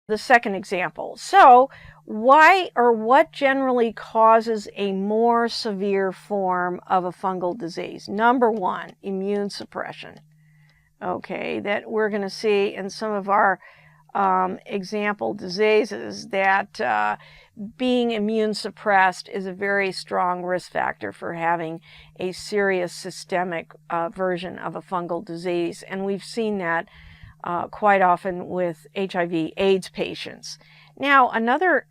the second example. So why or what generally causes a more severe form of a fungal disease? Number one, immune suppression. Okay, that we're going to see in some of our example diseases that being immune suppressed is a very strong risk factor for having a serious systemic version of a fungal disease. And we've seen that quite often with HIV/AIDS patients. Now, another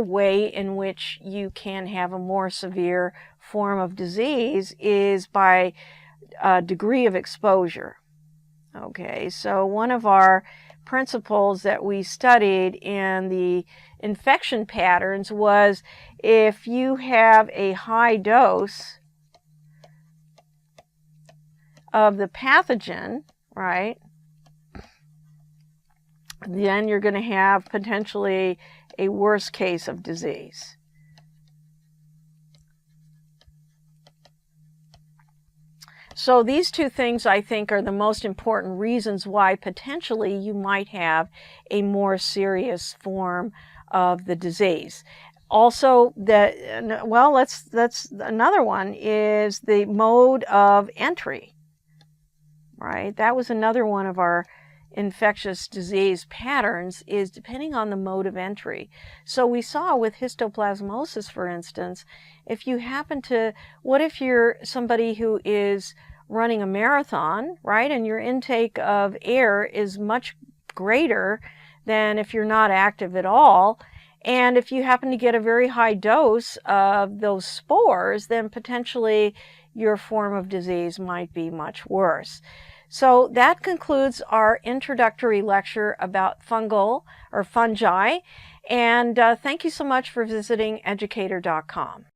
way in which you can have a more severe form of disease is by degree of exposure. Okay, so one of our principles that we studied in the infection patterns was if you have a high dose of the pathogen, right, then you're going to have potentially a worse case of disease. So these two things, I think, are the most important reasons why potentially you might have a more serious form of the disease. Also, that's another one is the mode of entry, right? That was another one of our infectious disease patterns, is depending on the mode of entry. So we saw with histoplasmosis, for instance, if you happen to, what if you're somebody who is running a marathon, right, and your intake of air is much greater than if you're not active at all, and if you happen to get a very high dose of those spores, then potentially your form of disease might be much worse. So that concludes our introductory lecture about fungi, and thank you so much for visiting Educator.com.